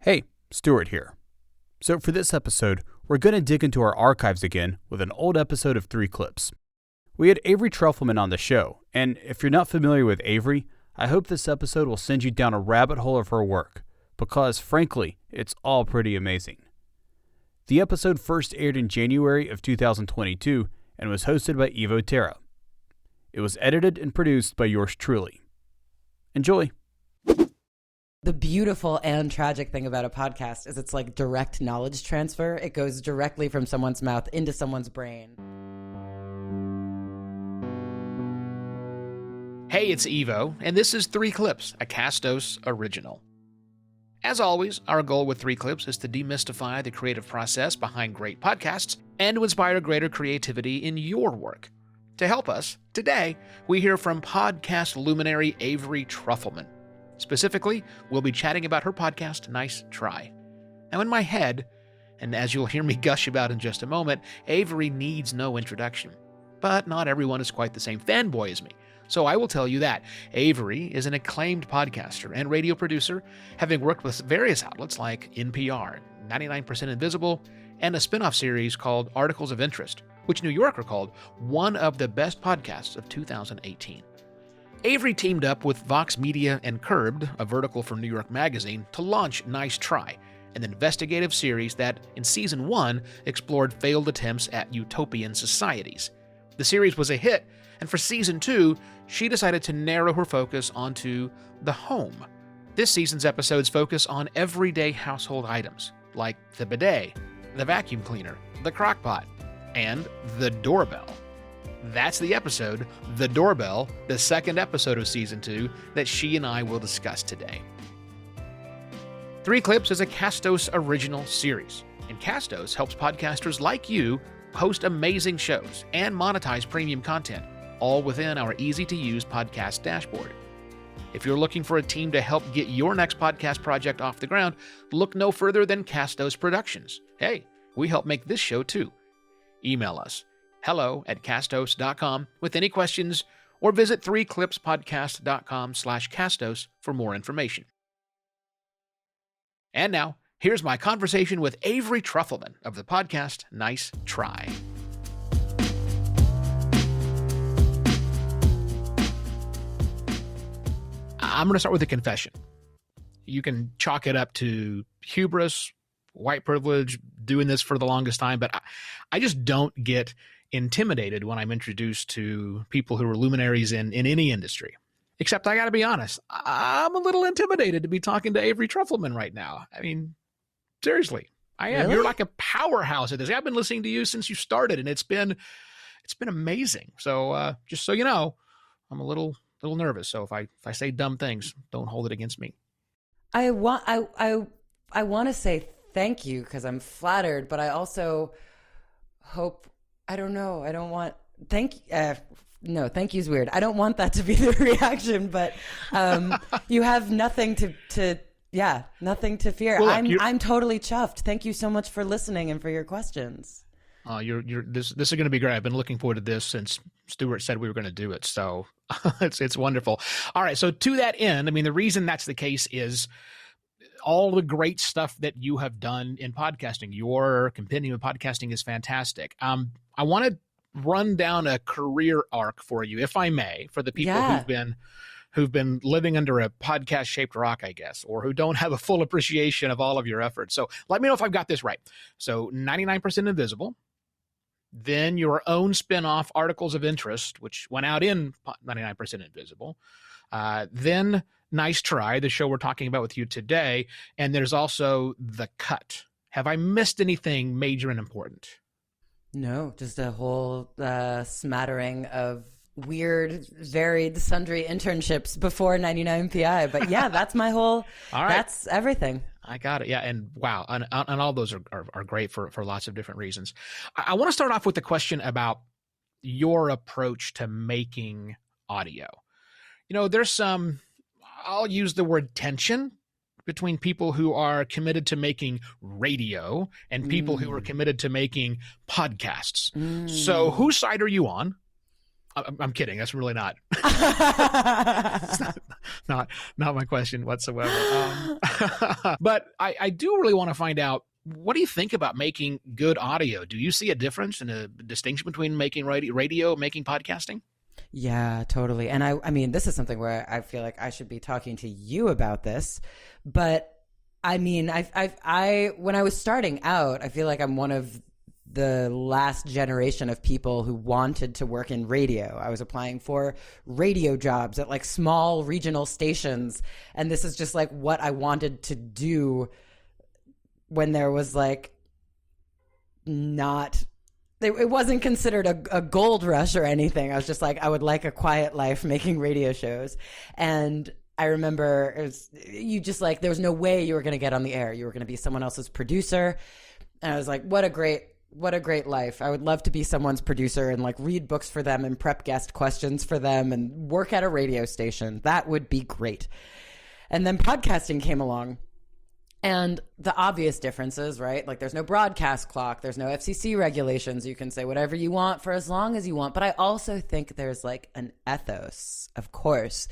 Hey, Stuart here. So for this episode, we're going to dig into our archives again with an old episode of 3 Clips. We had Avery Trufelman on the show, and if you're not familiar with Avery, I hope this episode will send you down a rabbit hole of her work, because frankly, it's all pretty amazing. The episode first aired in January of 2022 and was hosted by Evo Terra. It was edited and produced by yours truly. Enjoy! The beautiful and tragic thing about a podcast is it's like direct knowledge transfer. It goes directly from someone's mouth into someone's brain. Hey, it's Evo, and this is 3 Clips, a Castos original. As always, our goal with 3 Clips is to demystify the creative process behind great podcasts and to inspire greater creativity in your work. To help us, today, we hear from podcast luminary Avery Trufelman. Specifically, we'll be chatting about her podcast, Nice Try. Now, in my head, and as you'll hear me gush about in just a moment, Avery needs no introduction. But not everyone is quite the same fanboy as me, so I will tell you that. Avery is an acclaimed podcaster and radio producer, having worked with various outlets like NPR, 99% Invisible, and a spin-off series called Articles of Interest, which New Yorker called one of the best podcasts of 2018. Avery teamed up with Vox Media and Curbed, a vertical from New York Magazine, to launch Nice Try, an investigative series that, in Season 1, explored failed attempts at utopian societies. The series was a hit, and for Season 2, she decided to narrow her focus onto the home. This season's episodes focus on everyday household items, like the bidet, the vacuum cleaner, the crockpot, and the doorbell. That's the episode, The Doorbell, the second episode of Season 2 that she and I will discuss today. 3 Clips is a Castos original series, and Castos helps podcasters like you host amazing shows and monetize premium content, all within our easy-to-use podcast dashboard. If you're looking for a team to help get your next podcast project off the ground, look no further than Castos Productions. Hey, we help make this show too. Email us, hello@castos.com with any questions, or visit 3clipspodcast.com/castos for more information. And now, here's my conversation with Avery Trufelman of the podcast Nice Try. I'm going to start with a confession. You can chalk it up to hubris, white privilege, doing this for the longest time, but I just don't get intimidated when I'm introduced to people who are luminaries in any industry. Except I got to be honest, I'm a little intimidated to be talking to Avery Trufelman right now. I mean, seriously, I am. Really? You're like a powerhouse at this. I've been listening to you since you started, and it's been amazing. So just so you know, I'm a little nervous. So if I say dumb things, don't hold it against me. I want to say thank you because I'm flattered, but I also hope, I don't know. I don't want thank you is weird. I don't want that to be the reaction, but you have nothing to fear. Well, look, I'm totally chuffed. Thank you so much for listening and for your questions. This is going to be great. I've been looking forward to this since Stuart said we were going to do it. So it's wonderful. All right. So to that end, I mean, the reason that's the case is all the great stuff that you have done in podcasting. Your compendium of podcasting is fantastic. I want to run down a career arc for you, if I may, for the people who've been living under a podcast-shaped rock, I guess, or who don't have a full appreciation of all of your efforts. So let me know if I've got this right. So 99% Invisible, then your own spinoff, Articles of Interest, which went out in 99% Invisible, then Nice Try, the show we're talking about with you today, and there's also The Cut. Have I missed anything major and important? No, just a whole smattering of weird, varied, sundry internships before 99PI. But yeah, that's my whole, all right. That's everything. I got it. Yeah. And wow. And all those are great for lots of different reasons. I want to start off with the question about your approach to making audio. You know, there's some, I'll use the word tension between people who are committed to making radio and people who are committed to making podcasts. So whose side are you on? I'm kidding. That's really not. It's not my question whatsoever. But I do really want to find out, what do you think about making good audio? Do you see a difference and a distinction between making radio, making podcasting? Yeah, totally. And I mean, this is something where I feel like I should be talking to you about this. But I mean, when I was starting out, I feel like I'm one of the last generation of people who wanted to work in radio. I was applying for radio jobs at like small regional stations. And this is just like what I wanted to do when there was like it wasn't considered a gold rush or anything. I was just like, I would like a quiet life making radio shows. And I remember there was no way you were going to get on the air. You were going to be someone else's producer. And I was like, what a great life. I would love to be someone's producer and like read books for them and prep guest questions for them and work at a radio station. That would be great. And then podcasting came along. And the obvious differences, right? Like there's no broadcast clock, there's no FCC regulations. You can say whatever you want for as long as you want. But I also think there's like an ethos, of course,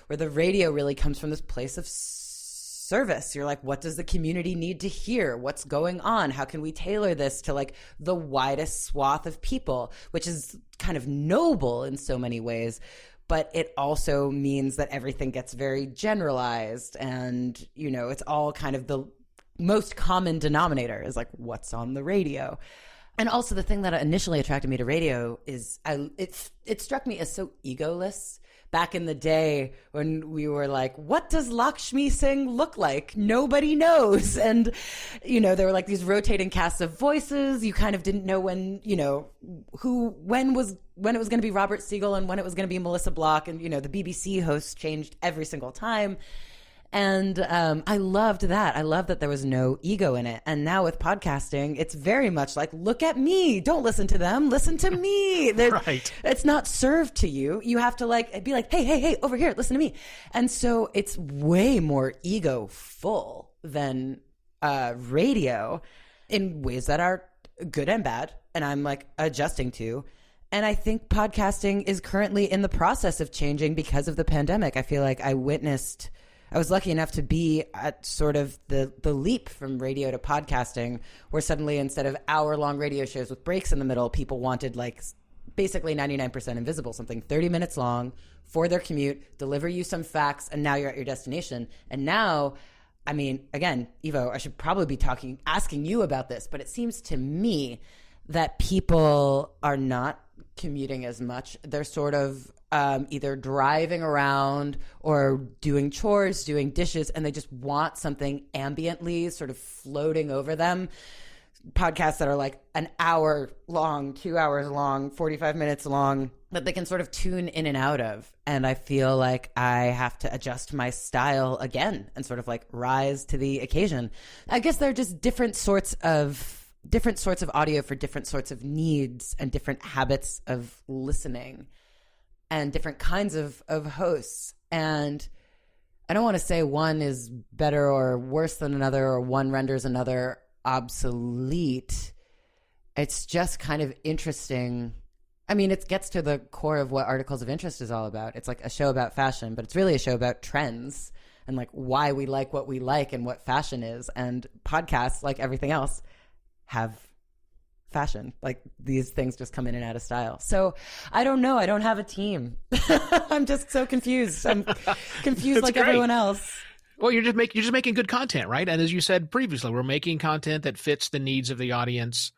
where the radio really comes from this place of service. You're like, what does the community need to hear? What's going on? How can we tailor this to like the widest swath of people, which is kind of noble in so many ways. But it also means that everything gets very generalized and, it's all kind of the most common denominator is like what's on the radio. And also the thing that initially attracted me to radio is it struck me as so egoless. Back in the day when we were like, what does Lakshmi Singh look like? Nobody knows. And, there were like these rotating casts of voices. You kind of didn't know when it was going to be Robert Siegel and when it was going to be Melissa Block. And, the BBC hosts changed every single time. And I loved that. I loved that there was no ego in it. And now with podcasting, it's very much like, look at me. Don't listen to them. Listen to me. Right. It's not served to you. You have to like be like, hey, over here, listen to me. And so it's way more ego full than radio in ways that are good and bad. And I'm like adjusting to. And I think podcasting is currently in the process of changing because of the pandemic. I feel like I was lucky enough to be at sort of the leap from radio to podcasting, where suddenly instead of hour-long radio shows with breaks in the middle, people wanted like basically 99% invisible, something 30 minutes long for their commute, deliver you some facts, and now you're at your destination. And now, I mean, again, Evo, I should probably be asking you about this, but it seems to me that people are not commuting as much. They're sort of either driving around or doing chores, doing dishes, and they just want something ambiently sort of floating over them. Podcasts that are like an hour long, 2 hours long, 45 minutes long, that they can sort of tune in and out of. And I feel like I have to adjust my style again and sort of like rise to the occasion. I guess they're just different sorts of audio for different sorts of needs and different habits of listening and different kinds of hosts. And I don't want to say one is better or worse than another, or one renders another obsolete. It's just kind of interesting. I mean, it gets to the core of what Articles of Interest is all about. It's like a show about fashion, but it's really a show about trends and like why we like what we like and what fashion is. And podcasts, like everything else, have fashion. Like these things just come in and out of style. So I don't know. I don't have a team. I'm just so confused. I'm confused like great. Everyone else. Well, you're just making good content, right? And as you said previously, we're making content that fits the needs of the audience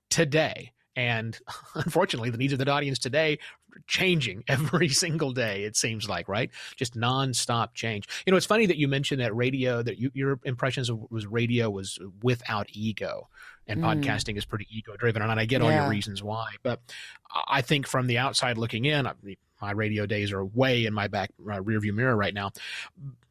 today. And unfortunately, the needs of the audience today are changing every single day, it seems like, right? Just nonstop change. It's funny that you mentioned that radio, that your impressions was radio was without ego, and podcasting is pretty ego driven. And I get all your reasons why, but I think from the outside looking in, my radio days are way in my back rearview mirror right now.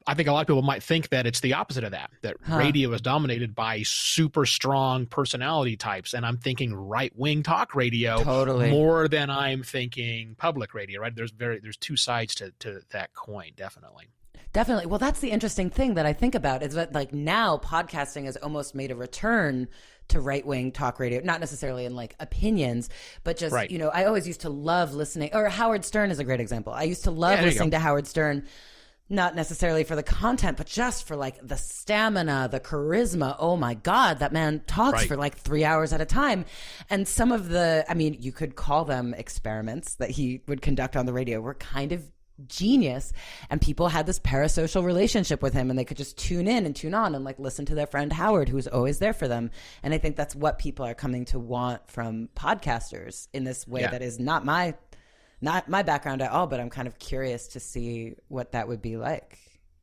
I think a lot of people might think that it's the opposite of that radio is dominated by super strong personality types. And I'm thinking right-wing talk radio more than I'm thinking public radio, right? There's two sides to that coin, definitely. Definitely. Well, that's the interesting thing that I think about is that like now podcasting has almost made a return to right-wing talk radio, not necessarily in like opinions, but just, Right. you know, I always used to love listening, or Howard Stern is a great example. I used to love listening to Howard Stern, not necessarily for the content, but just for like the stamina, the charisma. Oh my God, that man talks for like 3 hours at a time. And some of the, I mean, you could call them experiments that he would conduct on the radio were kind of genius, and people had this parasocial relationship with him, and they could just tune in and tune on and like listen to their friend Howard, who was always there for them. And I think that's what people are coming to want from podcasters in this way that is not my background at all, but I'm kind of curious to see what that would be like.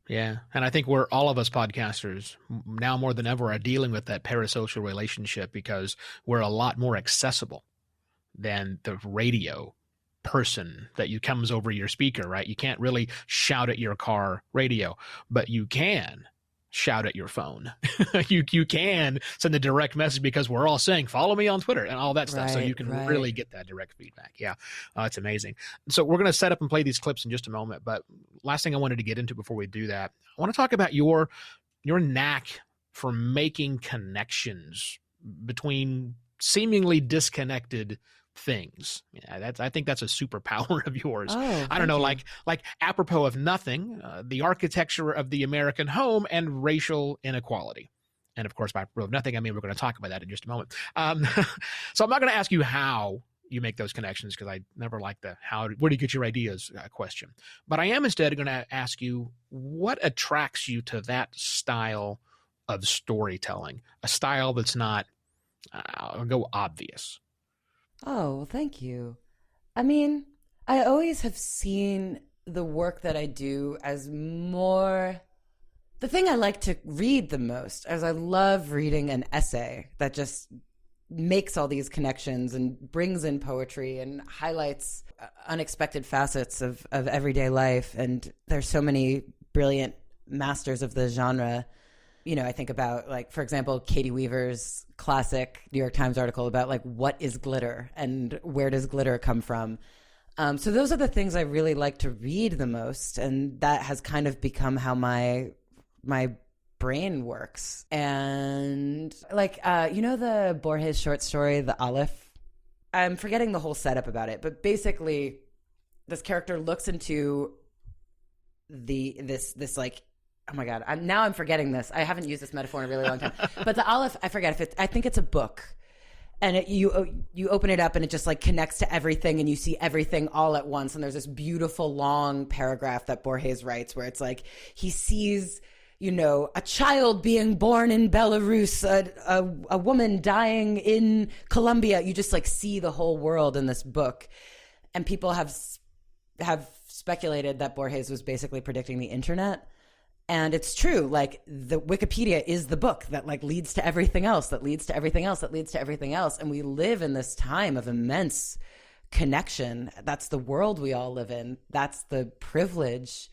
Yeah. And I think all of us podcasters now more than ever are dealing with that parasocial relationship because we're a lot more accessible than the radio person that comes over your speaker, right? You can't really shout at your car radio, but you can shout at your phone. you can send a direct message because we're all saying, follow me on Twitter and all that stuff. So you can really get that direct feedback. Yeah. It's amazing. So we're going to set up and play these clips in just a moment. But last thing I wanted to get into before we do that, I want to talk about your knack for making connections between seemingly disconnected things. Yeah, I think that's a superpower of yours. I don't know, like apropos of nothing, the architecture of the American home and racial inequality. And of course, by apropos of nothing, I mean, we're going to talk about that in just a moment. So I'm not going to ask you how you make those connections because I never like the where do you get your ideas question. But I am instead going to ask you what attracts you to that style of storytelling, a style that's not, I'll go obvious. Oh, well, thank you. I mean, I always have seen the work that I do as more the thing I like to read the most, as I love reading an essay that just makes all these connections and brings in poetry and highlights unexpected facets of everyday life. And there's so many brilliant masters of the genre. You know, I think about, like, for example, Katie Weaver's classic New York Times article about, like, what is glitter and where does glitter come from? So those are the things I really like to read the most. And that has kind of become how my brain works. And, like, you know the Borges short story, The Aleph? I'm forgetting the whole setup about it. But basically, this character looks into this like, oh my God, I'm forgetting this. I haven't used this metaphor in a really long time. But the Aleph, I forget I think it's a book. And you open it up and it just like connects to everything and you see everything all at once. And there's this beautiful long paragraph that Borges writes where it's like he sees, you know, a child being born in Belarus, a woman dying in Colombia. You just like see the whole world in this book. And people have speculated that Borges was basically predicting the internet. And it's true, like the Wikipedia is the book that like leads to everything else, that leads to everything else, that leads to everything else. And we live in this time of immense connection. That's the world we all live in. That's the privilege.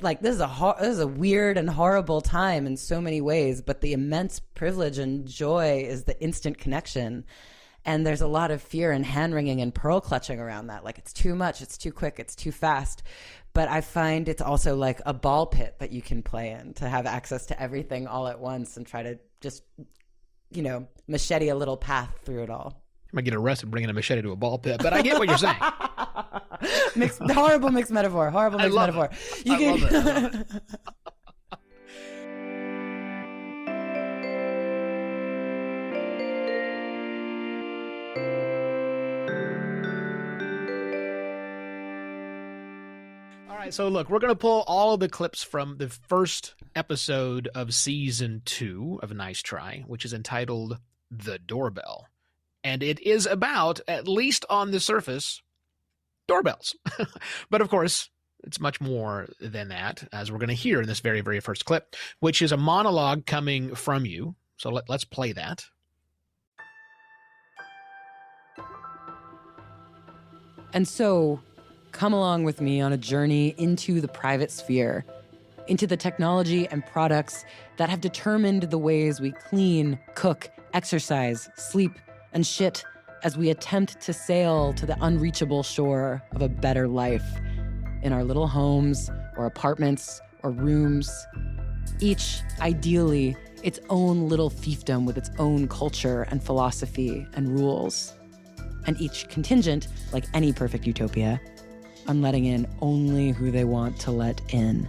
Like this is a weird and horrible time in so many ways, but the immense privilege and joy is the instant connection. And there's a lot of fear and hand-wringing and pearl clutching around that. Like it's too much, it's too quick, it's too fast. But I find it's also like a ball pit that you can play in to have access to everything all at once and try to just, you know, machete a little path through it all. You might get arrested bringing a machete to a ball pit, but I get what you're saying. Horrible mixed metaphor. Horrible mixed metaphor. I love it. So look, we're going to pull all of the clips from the first episode of season 2 of Nice Try, which is entitled The Doorbell. And it is about, at least on the surface, doorbells. But of course, it's much more than that, as we're going to hear in this very, very first clip, which is a monologue coming from you. So let's play that. And so, come along with me on a journey into the private sphere, into the technology and products that have determined the ways we clean, cook, exercise, sleep, and shit as we attempt to sail to the unreachable shore of a better life in our little homes or apartments or rooms, each ideally its own little fiefdom with its own culture and philosophy and rules, and each contingent, like any perfect utopia, on letting in only who they want to let in.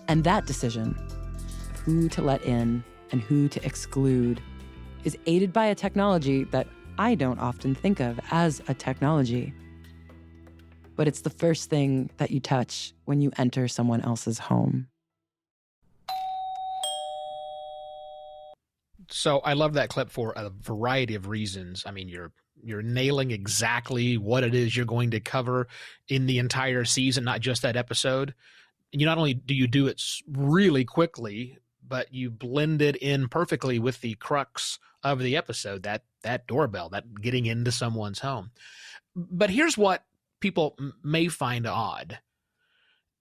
And that decision of who to let in and who to exclude is aided by a technology that I don't often think of as a technology. But it's the first thing that you touch when you enter someone else's home. So I love that clip for a variety of reasons. I mean, you're nailing exactly what it is you're going to cover in the entire season, not just that episode. And not only do you do it really quickly, but you blend it in perfectly with the crux of the episode, that doorbell, that getting into someone's home. But here's what people may find odd.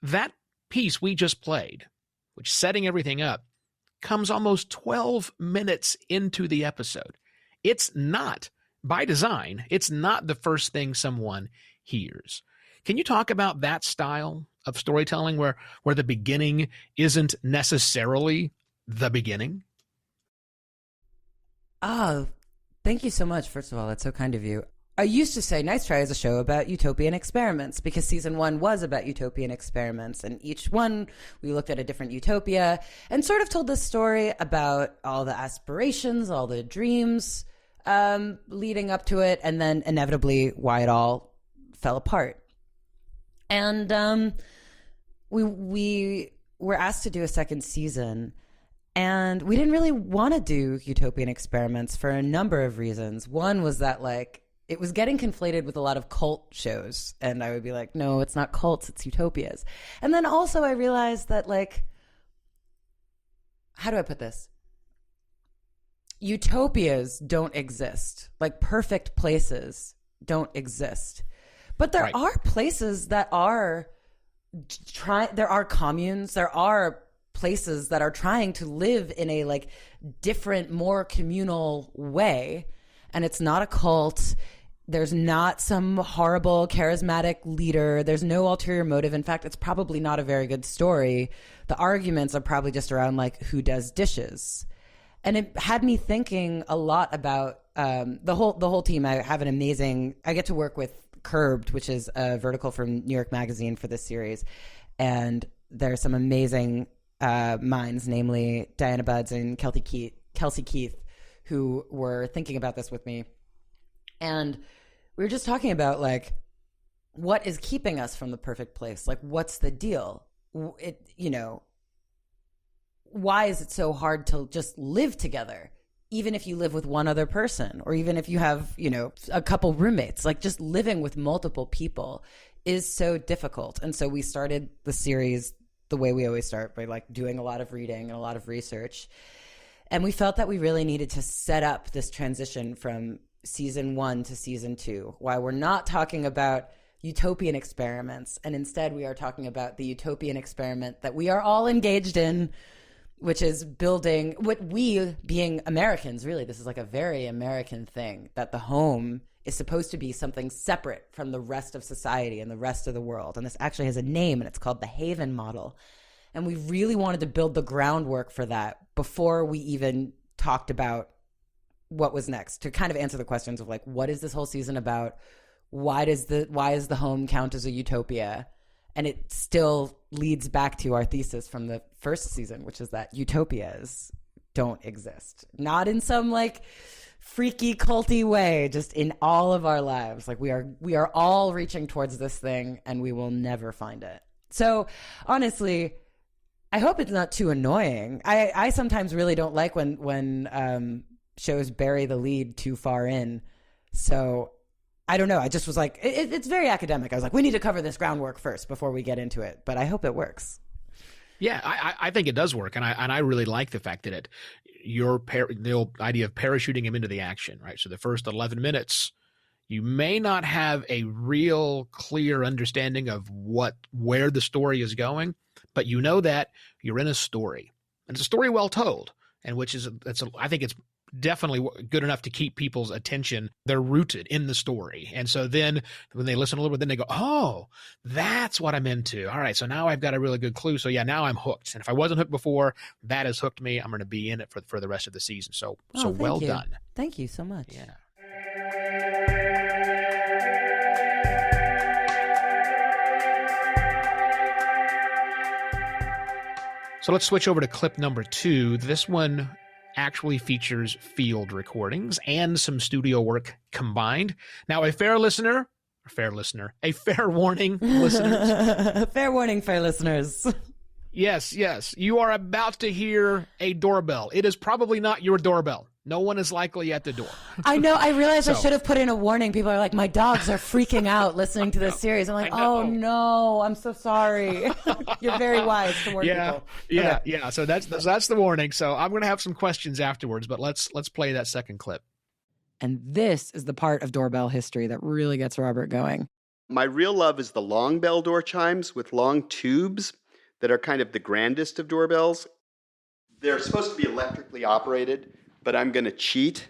That piece we just played, which setting everything up, comes almost 12 minutes into the episode. It's not, by design, it's not the first thing someone hears. Can you talk about that style of storytelling where the beginning isn't necessarily the beginning? Oh, thank you so much. First of all, that's so kind of you. I used to say Nice Try is a show about utopian experiments because season 1 was about utopian experiments. And each one, we looked at a different utopia and sort of told this story about all the aspirations, all the dreams leading up to it, and then inevitably why it all fell apart. And we were asked to do a second season. And we didn't really want to do utopian experiments for a number of reasons. One was that, like, it was getting conflated with a lot of cult shows. And I would be like, no, it's not cults, it's utopias. And then also I realized that, like, how do I put this? Utopias don't exist. Like, perfect places don't exist. But there are places that are there are communes, there are places that are trying to live in a, like, different, more communal way. And it's not a cult. There's not some horrible, charismatic leader. There's no ulterior motive. In fact, it's probably not a very good story. The arguments are probably just around, like, who does dishes. And it had me thinking a lot about the whole team. I get to work with Curbed, which is a vertical from New York Magazine for this series. And there's some amazing minds, namely Diana Budds and Kelsey Keith, who were thinking about this with me. And we were just talking about, like, what is keeping us from the perfect place? Like, what's the deal? Why is it so hard to just live together? Even if you live with one other person, or even if you have, a couple roommates, like, just living with multiple people is so difficult. And so we started the series the way we always start, by, like, doing a lot of reading and a lot of research. And we felt that we really needed to set up this transition from season 1 to season 2, why we're not talking about utopian experiments. And instead we are talking about the utopian experiment that we are all engaged in, which is building what we, being Americans, really, this is like a very American thing, that the home is supposed to be something separate from the rest of society and the rest of the world. And this actually has a name, and it's called the Haven model. And we really wanted to build the groundwork for that before we even talked about what was next, to kind of answer the questions of, like, what is this whole season about? Why is the home count as a utopia? And it still leads back to our thesis from the first season, which is that utopias don't exist. Not in some, like, freaky, culty way, just in all of our lives. Like, we are all reaching towards this thing, and we will never find it. So, honestly, I hope it's not too annoying. I sometimes really don't like when shows bury the lead too far in. So, I don't know. I just was like, it's very academic. I was like, we need to cover this groundwork first before we get into it. But I hope it works. Yeah, I think it does work, and I really like the fact that the old idea of parachuting him into the action, right? So the first 11 minutes, you may not have a real clear understanding of where the story is going, but you know that you're in a story, and it's a story well told, and I think it's definitely good enough to keep people's attention. They're rooted in the story. And so then when they listen a little bit, then they go, oh, that's what I'm into. All right, so now I've got a really good clue. So yeah, now I'm hooked. And if I wasn't hooked before, that has hooked me. I'm going to be in it for the rest of the season. So well done. Thank you so much. Yeah. So let's switch over to clip number 2. This one actually features field recordings and some studio work combined. Now, a fair warning, listeners. Fair warning, fair listeners. Yes. You are about to hear a doorbell. It is probably not your doorbell. No one is likely at the door. I know. I realized I should have put in a warning. People are like, my dogs are freaking out listening to this series. I'm like, oh no, I'm so sorry. You're very wise to warn people. Yeah. So that's the warning. So I'm going to have some questions afterwards, but let's play that second clip. And this is the part of doorbell history that really gets Robert going. My real love is the long bell door chimes with long tubes that are kind of the grandest of doorbells. They're supposed to be electrically operated, but I'm going to cheat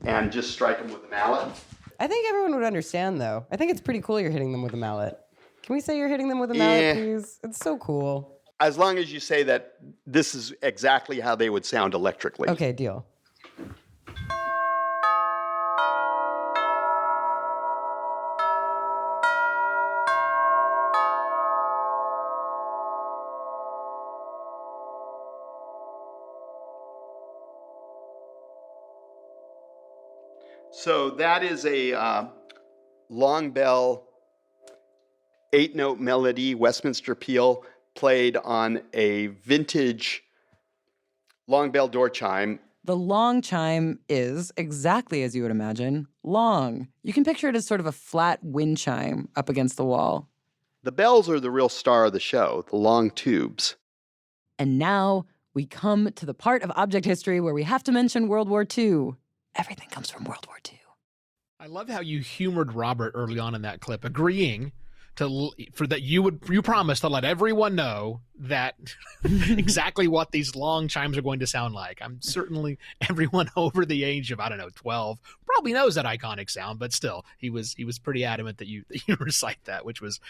and just strike them with a mallet. I think everyone would understand, though. I think it's pretty cool you're hitting them with a mallet. Can we say you're hitting them with a mallet, please? It's so cool. As long as you say that this is exactly how they would sound electrically. Okay, deal. So that is a long bell, 8-note melody, Westminster peal, played on a vintage long bell door chime. The long chime is, exactly as you would imagine, long. You can picture it as sort of a flat wind chime up against the wall. The bells are the real star of the show, the long tubes. And now we come to the part of object history where we have to mention World War II. Everything comes from World War II. I love how you humored Robert early on in that clip, agreeing you promised to let everyone know that exactly what these long chimes are going to sound like. I'm certainly everyone over the age of 12 probably knows that iconic sound, but still he was pretty adamant that you recite that, which was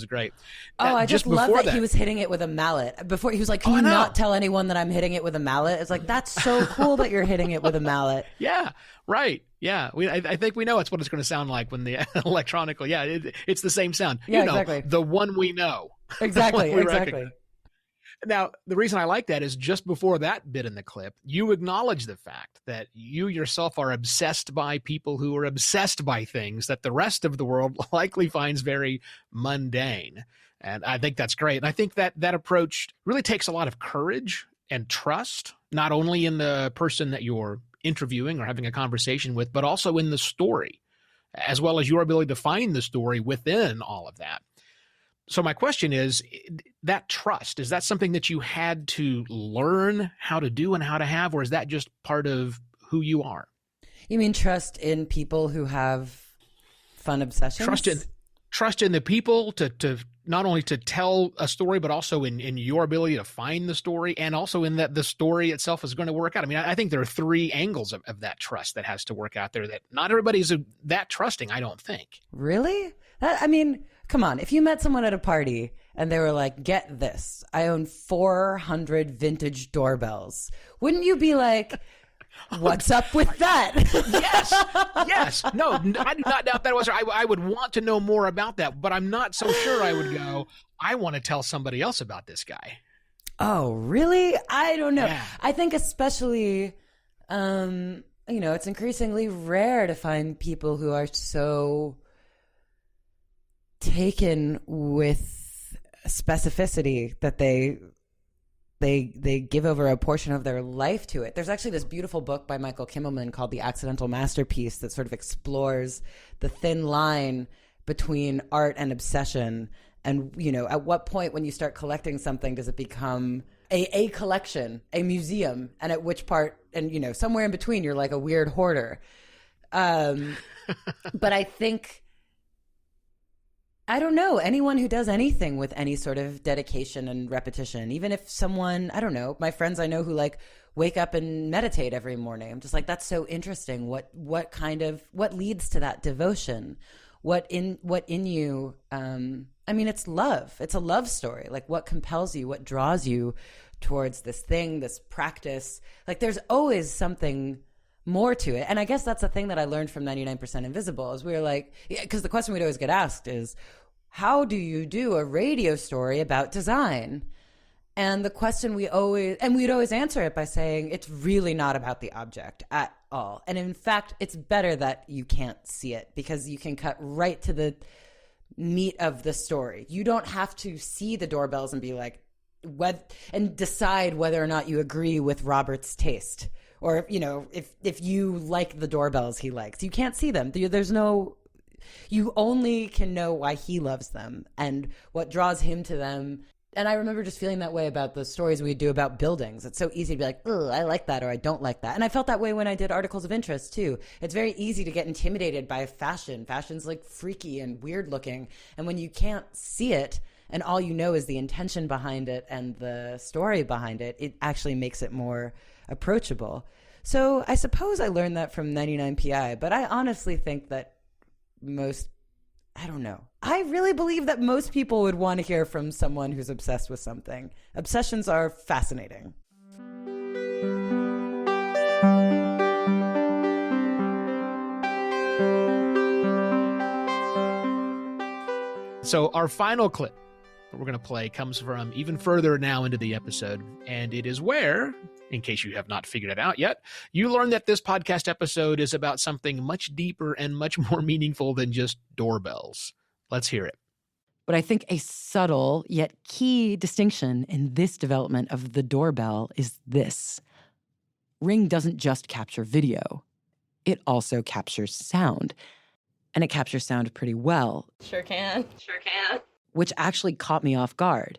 great. I just love that he was hitting it with a mallet. Before he was like, "Can you not tell anyone that I'm hitting it with a mallet?" It's like, that's so cool that you're hitting it with a mallet. Yeah, right. Yeah, I think we know it's what it's going to sound like when the electronically. Yeah, it's the same sound. Yeah, exactly. The one we know. Exactly. Recognize. Now, the reason I like that is just before that bit in the clip, you acknowledge the fact that you yourself are obsessed by people who are obsessed by things that the rest of the world likely finds very mundane. And I think that's great. And I think that approach really takes a lot of courage and trust, not only in the person that you're interviewing or having a conversation with, but also in the story, as well as your ability to find the story within all of that. So my question is, that trust, is that something that you had to learn how to do and how to have, or is that just part of who you are? You mean trust in people who have fun obsessions? Trust in the people to not only to tell a story, but also in your ability to find the story, and also in that the story itself is going to work out. I mean, I think there are 3 angles of that trust that has to work out there that not everybody's that trusting, I don't think. Really? Come on. If you met someone at a party and they were like, get this, I own 400 vintage doorbells, wouldn't you be like, what's up with that? Yes. No, I do not doubt that was. I would want to know more about that, but I'm not so sure I would go, I want to tell somebody else about this guy. Oh, really? I don't know. Yeah. I think especially, it's increasingly rare to find people who are so taken with specificity that they give over a portion of their life to it. There's actually this beautiful book by Michael Kimmelman called The Accidental Masterpiece that sort of explores the thin line between art and obsession. And, at what point when you start collecting something does it become a collection, a museum, and at which part, and, somewhere in between, you're like a weird hoarder. But I think I don't know, anyone who does anything with any sort of dedication and repetition, even if someone, I don't know, my friends I know who like wake up and meditate every morning. I'm just like, that's so interesting. What leads to that devotion? What in you, I mean, it's love. It's a love story. Like what compels you, what draws you towards this thing, this practice. Like there's always something more to it. And I guess that's the thing that I learned from 99% Invisible is we were like, because the question we'd always get asked is, how do you do a radio story about design? And the question we'd always answer it by saying, it's really not about the object at all. And in fact, it's better that you can't see it because you can cut right to the meat of the story. You don't have to see the doorbells and be like, and decide whether or not you agree with Robert's taste. Or, you know, if you like the doorbells he likes, you can't see them. You only can know why he loves them and what draws him to them. And I remember just feeling that way about the stories we do about buildings. It's so easy to be like, oh, I like that or I don't like that. And I felt that way when I did articles of interest too. It's very easy to get intimidated by fashion. Fashion's like freaky and weird looking. And when you can't see it and all you know is the intention behind it and the story behind it, it actually makes it more approachable. So I suppose I learned that from 99PI, but I honestly think that I don't know. I really believe that most people would want to hear from someone who's obsessed with something. Obsessions are fascinating. So our final clip that we're going to play comes from even further now into the episode, and it is where, in case you have not figured it out yet, you learn that this podcast episode is about something much deeper and much more meaningful than just doorbells. Let's hear it. But I think a subtle yet key distinction in this development of the doorbell is this. Ring doesn't just capture video. It also captures sound. And it captures sound pretty well. Sure can. Which actually caught me off guard.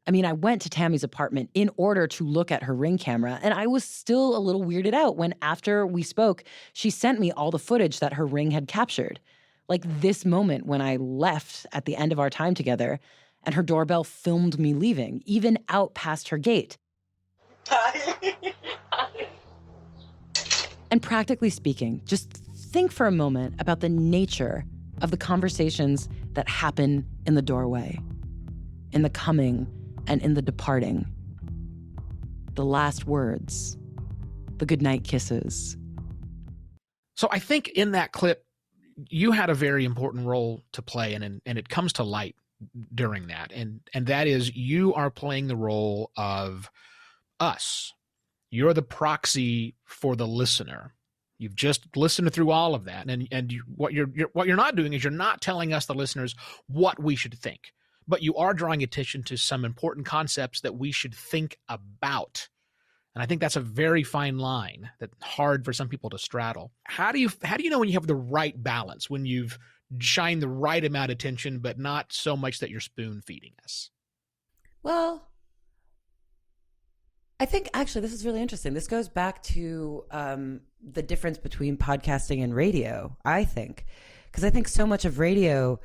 I mean, I went to Tammy's apartment in order to look at her Ring camera, and I was still a little weirded out when, after we spoke, she sent me all the footage that her Ring had captured. Like this moment when I left at the end of our time together, and her doorbell filmed me leaving, even out past her gate. And practically speaking, just think for a moment about the nature of the conversations that happen in the doorway, in the coming and in the departing. The last words, the goodnight kisses. So I think in that clip, you had a very important role to play, and it comes to light during that. And that is, you are playing the role of us. You're the proxy for the listener. You've just listened through all of that, and what you're not doing is you're not telling us, the listeners, what we should think, but you are drawing attention to some important concepts that we should think about. And I think that's a very fine line that's hard for some people to straddle. How do you know when you have the right balance, when you've shined the right amount of attention, but not so much that you're spoon feeding us? Well, I think actually this is really interesting. This goes back to the difference between podcasting and radio, I think. Because I think so much of radio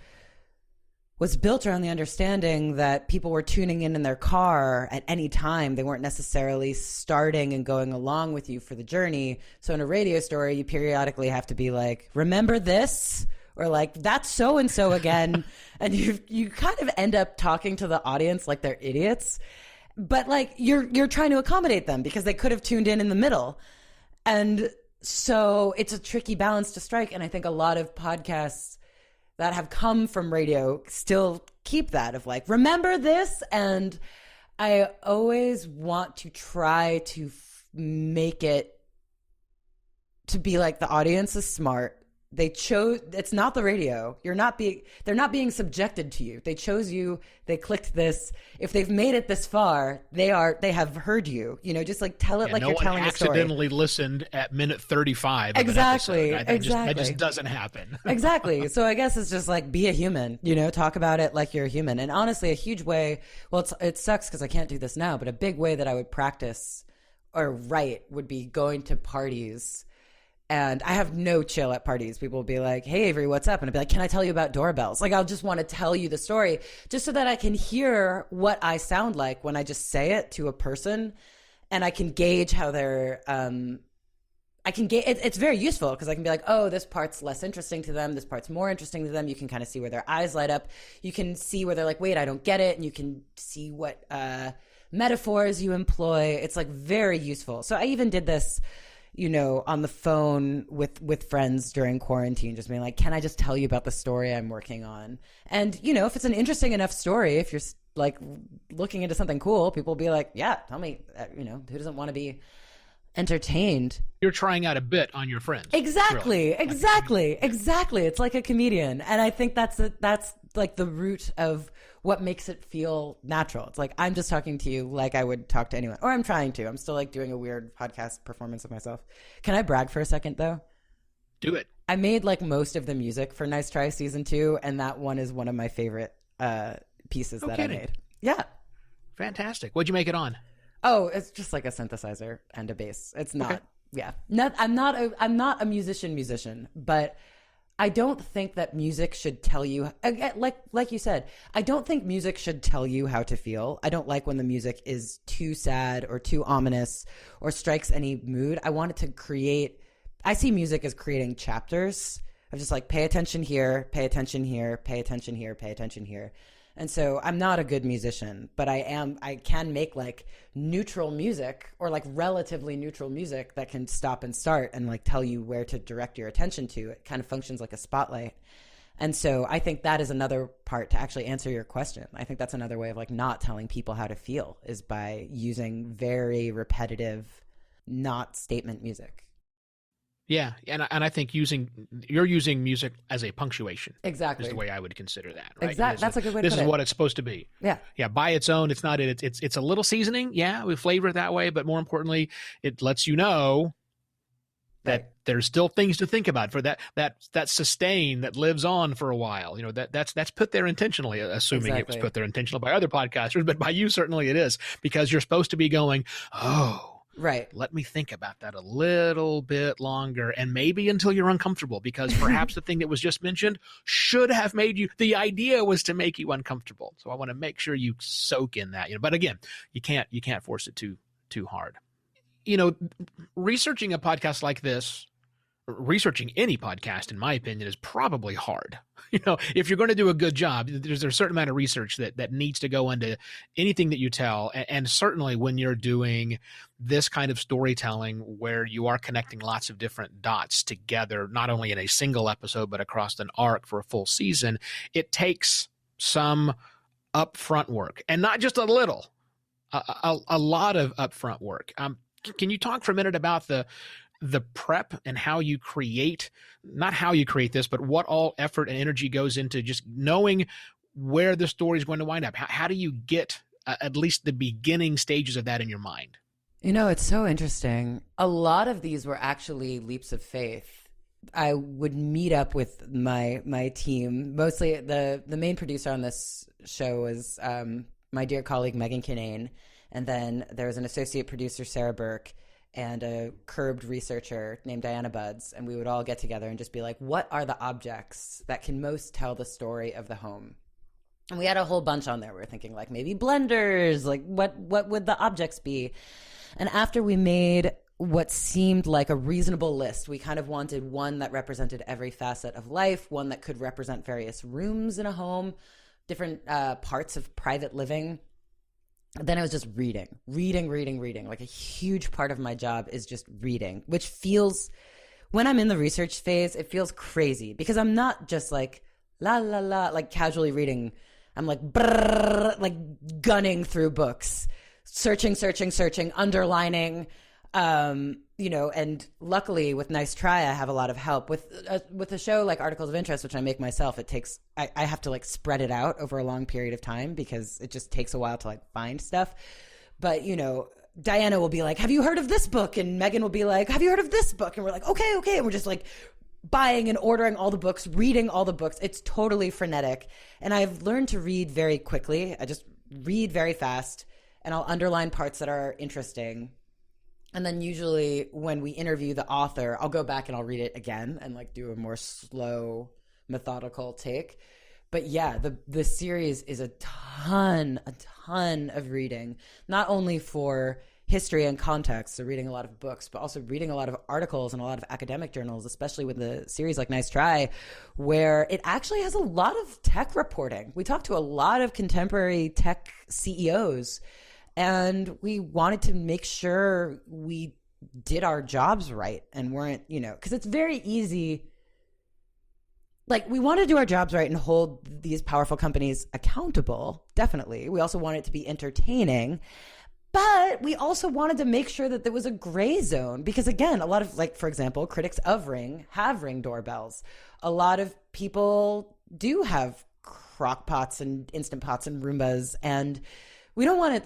was built around the understanding that people were tuning in their car at any time. They weren't necessarily starting and going along with you for the journey. So in a radio story, you periodically have to be like, remember this? Or like, that's so-and-so again. And you kind of end up talking to the audience like they're idiots. But like you're trying to accommodate them because they could have tuned in the middle. And so it's a tricky balance to strike. And I think a lot of podcasts that have come from radio still keep that of like, remember this? And I always want to try to make it to be like, the audience is smart. They chose, it's not the radio. They're not being subjected to you. They chose you. They clicked this. If they've made it this far, they have heard you, just like tell it like you're telling a story. No one accidentally listened at minute 35. Exactly. That just doesn't happen. Exactly. So I guess it's just like, be a human, talk about it like you're a human. And honestly, a huge way, well, it sucks because I can't do this now, but a big way that I would practice or write would be going to parties And I have no chill at parties. People will be like, hey, Avery, what's up? And I'll be like, can I tell you about doorbells? Like, I'll just want to tell you the story just so that I can hear what I sound like when I just say it to a person. And I can gauge how they're, it's very useful because I can be like, oh, this part's less interesting to them. This part's more interesting to them. You can kind of see where their eyes light up. You can see where they're like, wait, I don't get it. And you can see what metaphors you employ. It's like very useful. So I even did this, on the phone with friends during quarantine, just being like, can I just tell you about the story I'm working on? And, if it's an interesting enough story, if you're like looking into something cool, people will be like, yeah, tell me, who doesn't want to be entertained? You're trying out a bit on your friends. Exactly. Really. Exactly. It's like a comedian. And I think that's like the root of what makes it feel natural. It's like, I'm just talking to you like I would talk to anyone, or I'm trying to. I'm still like doing a weird podcast performance of myself. Can I brag for a second though? Do it. I made like most of the music for Nice Try season 2. And that one is one of my favorite pieces I made. Yeah. Fantastic. What'd you make it on? Oh, it's just like a synthesizer and a bass. It's not, yeah. I'm not a musician, but I don't think that music should tell you, like you said, I don't think music should tell you how to feel. I don't like when the music is too sad or too ominous or strikes any mood. I want it to I see music as creating chapters of just like, pay attention here, pay attention here, pay attention here, pay attention here. And so I'm not a good musician, but I can make like neutral music or like relatively neutral music that can stop and start and like tell you where to direct your attention to. It kind of functions like a spotlight. And so I think that is another part to actually answer your question. I think that's another way of like not telling people how to feel is by using very repetitive, not statement music. Yeah, and I think you're using music as a punctuation. Exactly. Is the way I would consider that, right? Exactly. That's a good way to put it. This is what it's supposed to be. Yeah. Yeah, by its own, it's not it. It's a little seasoning. Yeah, we flavor it that way, but more importantly, it lets you know that there's still things to think about for that sustain that lives on for a while. That's put there intentionally, assuming it was put there intentionally by other podcasters, but by you certainly it is, because you're supposed to be going, oh, right. Let me think about that a little bit longer, and maybe until you're uncomfortable, because perhaps the thing that was just mentioned should have made you, the idea was to make you uncomfortable. So I want to make sure you soak in that, but again, you can't force it too hard. Researching a podcast like this, researching any podcast, in my opinion, is probably hard. If you're going to do a good job, there's a certain amount of research that needs to go into anything that you tell. And certainly when you're doing this kind of storytelling where you are connecting lots of different dots together, not only in a single episode, but across an arc for a full season, it takes some upfront work, and not just a little, a lot of upfront work. Can you talk for a minute about the prep and how you create, not how you create this, but what all effort and energy goes into just knowing where the story is going to wind up? How do you get at least the beginning stages of that in your mind? It's so interesting. A lot of these were actually leaps of faith. I would meet up with my team. Mostly the main producer on this show was my dear colleague Megan Kinane. And then there was an associate producer, Sarah Burke, and a curbed researcher named Diana Buds, and we would all get together and just be like, what are the objects that can most tell the story of the home? And we had a whole bunch on there. We were thinking like maybe blenders, like what would the objects be? And after we made what seemed like a reasonable list, we kind of wanted one that represented every facet of life, one that could represent various rooms in a home, different parts of private living. Then I was just reading. Like a huge part of my job is just reading, which feels, when I'm in the research phase, it feels crazy because I'm not just like, la, la, la, like casually reading. I'm like, brrr, like gunning through books, searching, underlining, and luckily with Nice Try, I have a lot of help with a show like Articles of Interest, which I make myself. I have to like spread it out over a long period of time because it just takes a while to like find stuff. But, Diana will be like, have you heard of this book? And Megan will be like, have you heard of this book? And we're like, okay. And we're just like buying and ordering all the books, reading all the books. It's totally frenetic. And I've learned to read very quickly. I just read very fast and I'll underline parts that are interesting. And then usually when we interview the author, I'll go back and I'll read it again and like do a more slow, methodical take. But yeah, the series is a ton of reading, not only for history and context, so reading a lot of books, but also reading a lot of articles and a lot of academic journals, especially with a series like Nice Try, where it actually has a lot of tech reporting. We talked to a lot of contemporary tech CEOs, and we wanted to make sure we did our jobs right and weren't, because it's very easy. Like, we want to do our jobs right and hold these powerful companies accountable, definitely. We also want it to be entertaining. But we also wanted to make sure that there was a gray zone because, again, a lot of, like, for example, critics of Ring have Ring doorbells. A lot of people do have crock pots and Instant Pots and Roombas. And we don't want it,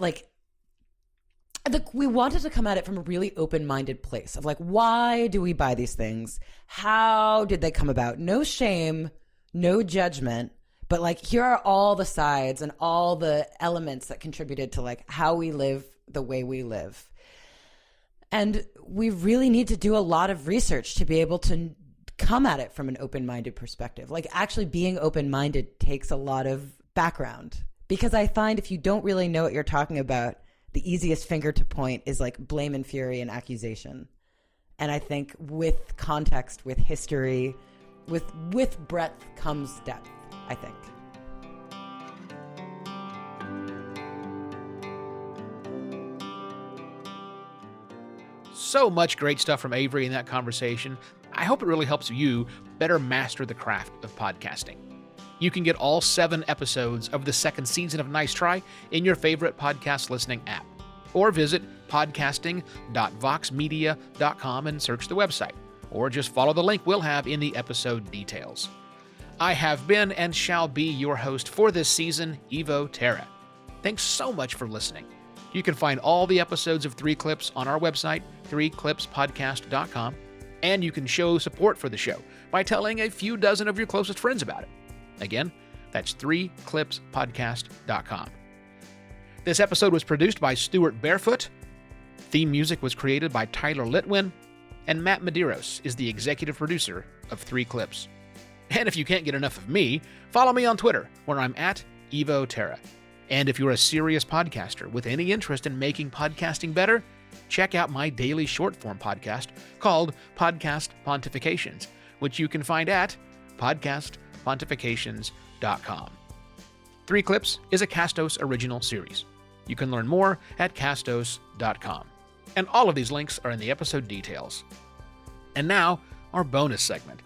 we wanted to come at it from a really open-minded place of, like, why do we buy these things? How did they come about? No shame, no judgment. But, like, here are all the sides and all the elements that contributed to, like, how we live the way we live. And we really need to do a lot of research to be able to come at it from an open-minded perspective. Like, actually being open-minded takes a lot of background. Because I find if you don't really know what you're talking about, the easiest finger to point is, like, blame and fury and accusation. And I think with context, with history, with breadth comes depth, I think. So much great stuff from Avery in that conversation. I hope it really helps you better master the craft of podcasting. You can get all 7 episodes of the second season of Nice Try in your favorite podcast listening app, or visit podcasting.voxmedia.com and search the website, or just follow the link we'll have in the episode details. I have been and shall be your host for this season, Evo Terra. Thanks so much for listening. You can find all the episodes of 3 Clips on our website, 3clipspodcast.com, and you can show support for the show by telling a few dozen of your closest friends about it. Again, that's 3clipspodcast.com. This episode was produced by Stuart Barefoot. Theme music was created by Tyler Litwin, and Matt Medeiros is the executive producer of 3 Clips. And if you can't get enough of me, follow me on Twitter, where I'm at Evo Terra. And if you're a serious podcaster with any interest in making podcasting better, check out my daily short-form podcast called Podcast Pontifications, which you can find at podcastpontifications.com. 3 Clips is a Castos original series. You can learn more at castos.com. And all of these links are in the episode details. And now, our bonus segment.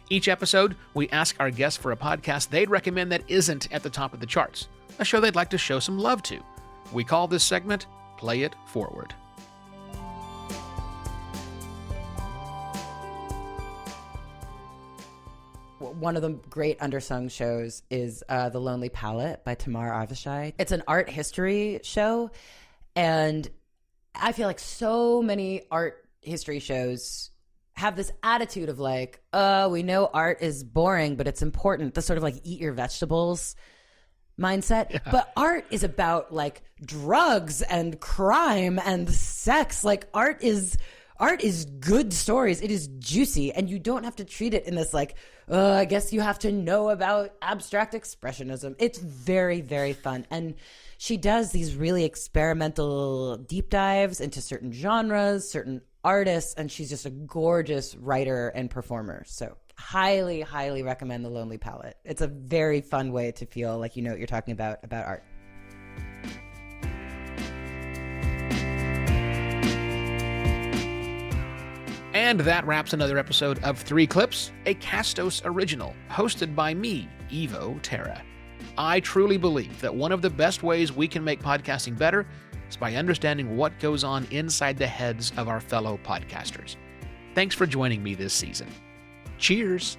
Each episode, we ask our guests for a podcast they'd recommend that isn't at the top of the charts, a show they'd like to show some love to. We call this segment Play It Forward. One of the great undersung shows is The Lonely Palette by Tamar Avishai. It's an art history show, and I feel like so many art history shows have this attitude of like, we know art is boring, but it's important. The sort of like eat your vegetables mindset. Yeah. But art is about like drugs and crime and sex. Like art is good stories. It is juicy, and you don't have to treat it in this like, I guess you have to know about abstract expressionism. It's very, very fun. And she does these really experimental deep dives into certain genres, certain artists, and she's just a gorgeous writer and performer. So highly, highly recommend The Lonely Palette. It's a very fun way to feel like you know what you're talking about art. And that wraps another episode of 3 Clips, a Castos original, hosted by me, Evo Terra. I truly believe that one of the best ways we can make podcasting better is by understanding what goes on inside the heads of our fellow podcasters. Thanks for joining me this season. Cheers!